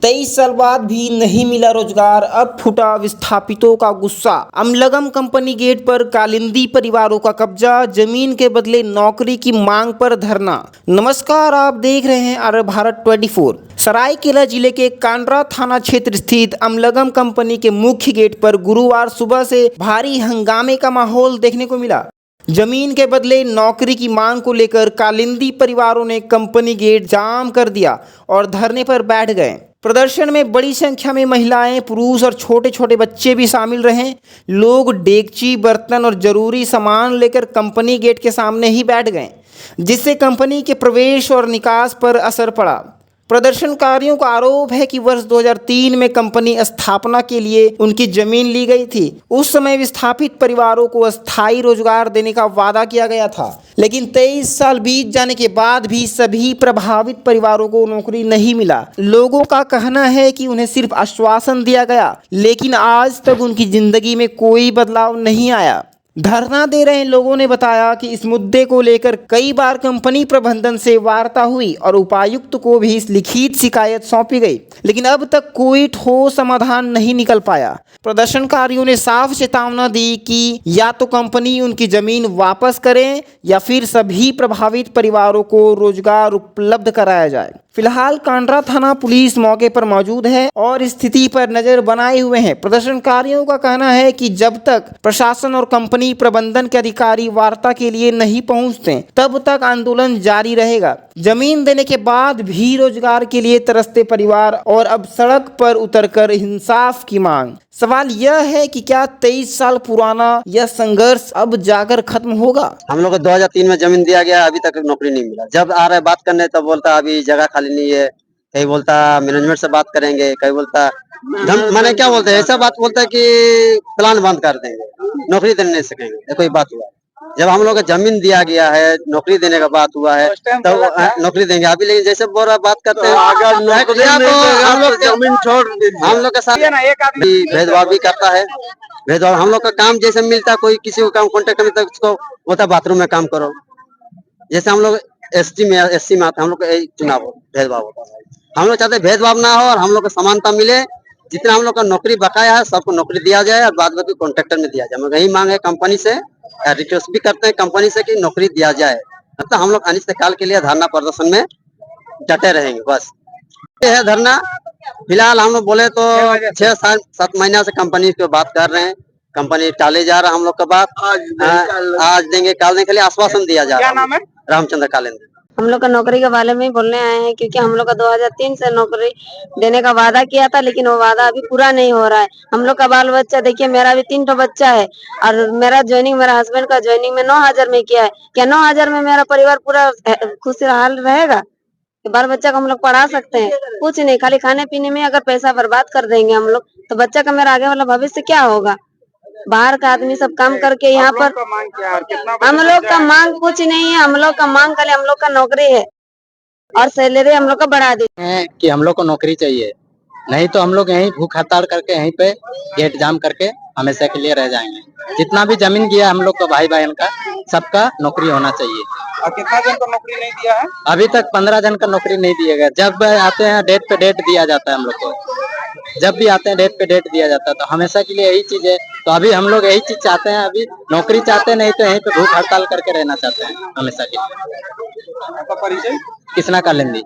23 साल बाद भी नहीं मिला रोजगार, अब फूटा विस्थापितों का गुस्सा। अमलगम कंपनी गेट पर कालिंदी परिवारों का कब्जा, जमीन के बदले नौकरी की मांग पर धरना। नमस्कार, आप देख रहे हैं आर्य भारत 24। सरायकेला जिले के कांड्रा थाना क्षेत्र स्थित अमलगम कंपनी के मुख्य गेट पर गुरुवार सुबह से भारी हंगामे का माहौल देखने को मिला। जमीन के बदले नौकरी की मांग को लेकर कालिंदी परिवारों ने कंपनी गेट जाम कर दिया और धरने पर बैठ गए। प्रदर्शन में बड़ी संख्या में महिलाएं, पुरुष और छोटे छोटे बच्चे भी शामिल रहे। लोग डेगची, बर्तन और जरूरी सामान लेकर कंपनी गेट के सामने ही बैठ गए, जिससे कंपनी के प्रवेश और निकास पर असर पड़ा। प्रदर्शनकारियों का आरोप है कि वर्ष 2003 में कंपनी स्थापना के लिए उनकी जमीन ली गई थी। उस समय विस्थापित परिवारों को अस्थायी रोजगार देने का वादा किया गया था, लेकिन 23 साल बीत जाने के बाद भी सभी प्रभावित परिवारों को नौकरी नहीं मिला। लोगों का कहना है कि उन्हें सिर्फ आश्वासन दिया गया, लेकिन आज तक उनकी जिंदगी में कोई बदलाव नहीं आया। धरना दे रहे लोगों ने बताया कि इस मुद्दे को लेकर कई बार कंपनी प्रबंधन से वार्ता हुई और उपायुक्त को भी इस लिखित शिकायत सौंपी गई, लेकिन अब तक कोई ठोस समाधान नहीं निकल पाया। प्रदर्शनकारियों ने साफ चेतावनी दी कि या तो कंपनी उनकी जमीन वापस करें या फिर सभी प्रभावित परिवारों को रोजगार उपलब्ध कराया जाए। फिलहाल कांड्रा थाना पुलिस मौके पर मौजूद है और स्थिति पर नजर बनाए हुए हैं। प्रदर्शनकारियों का कहना है कि जब तक प्रशासन और कंपनी प्रबंधन के अधिकारी वार्ता के लिए नहीं पहुंचते, तब तक आंदोलन जारी रहेगा। जमीन देने के बाद भी रोजगार के लिए तरसते परिवार और अब सड़क पर उतरकर इंसाफ की मांग। सवाल यह है कि क्या 23 साल पुराना यह संघर्ष अब जाकर खत्म होगा? हम लोग को 2003 में जमीन दिया गया, अभी तक नौकरी नहीं मिला। जब आ रहे बात करने तब बोलता अभी जगह खाली नहीं है, कहीं बोलता मैनेजमेंट से बात करेंगे, कहीं बोलता मैंने क्या बोलते हैं, ऐसा बात बोलता है कि प्लान बंद कर देंगे, नौकरी देने नहीं सकेंगे। ये कोई बात हुआ? जब हम लोग को जमीन दिया गया है, नौकरी देने का बात हुआ है, तब नौकरी देंगे अभी। लेकिन जैसे बोरा बात करते हैं, हम लोग के साथ भेदभाव भी करता है। भेदभाव हम लोग का काम जैसे मिलता है, कोई किसी को काम कॉन्ट्रैक्ट में, उसको बोलता बाथरूम में काम करो। जैसे हम लोग एससी में आते, हम लोग का चुनाव भेदभाव होता है। हम लोग चाहते भेदभाव ना हो और हम लोग को समानता मिले। जितना हम लोग का नौकरी बकाया है सबको नौकरी दिया जाए और बाद बाकी कॉन्ट्रैक्टर में दिया जाए। हम यही मांग है कंपनी से, रिक्वेस्ट भी करते हैं कंपनी से कि नौकरी दिया जाए। मतलब हम लोग अनिश्चितकाल के लिए धरना प्रदर्शन में डटे रहेंगे, बस ये है धरना। फिलहाल हम लोग बोले तो 6-7 महीना से कंपनी की बात कर रहे हैं, कंपनी टाले जा रहा है हम लोग का बात। आज देंगे कल देंगे, के लिए आश्वासन दिया जा रहा है। क्या नाम है? रामचंद्र कालेंद्र। हम लोग का नौकरी के बारे में बोलने आए हैं, क्योंकि हम लोग का 2003 से नौकरी देने का वादा किया था, लेकिन वो वादा अभी पूरा नहीं हो रहा है। हम लोग का बाल बच्चा देखिए, मेरा भी 3 बच्चा है और मेरा ज्वाइनिंग, मेरा हस्बैंड का ज्वाइनिंग में 9,000 में किया है। क्या 9,000 में मेरा परिवार पूरा खुशहाल रहेगा? बाल बच्चा को हम लोग पढ़ा सकते हैं? कुछ नहीं, खाली खाने पीने में अगर पैसा बर्बाद कर देंगे हम लोग, तो बच्चा का मेरा आगे वाला भविष्य क्या होगा? बाहर का आदमी सब काम करके यहाँ पर, हम लोग का मांग कुछ नहीं है। हम लोग का मांग खाली हम लोग का नौकरी है और सैलरी हम लोग का बढ़ा देते हैं कि हम लोग को नौकरी चाहिए, नहीं तो हम लोग यहीं भूख हड़ताल करके यहीं पे गेट जाम करके हमेशा के लिए रह जाएंगे। जितना भी जमीन गया हम लोग को भाई बहन का, सबका नौकरी होना चाहिए। और कितना जन को नौकरी नहीं दिया है? अभी तक 15 जन का नौकरी नहीं दिया गया। जब आते हैं डेट पे डेट दिया जाता है हम लोग को, जब भी आते हैं डेट पे डेट दिया जाता है। तो हमेशा के लिए यही चीज है। तो अभी हम लोग यही चीज चाहते हैं, अभी नौकरी चाहते हैं, नहीं तो यहीं पे भूख हड़ताल करके रहना चाहते हैं हमेशा के लिए। आपका परिचय? कृष्णा कालिंदी।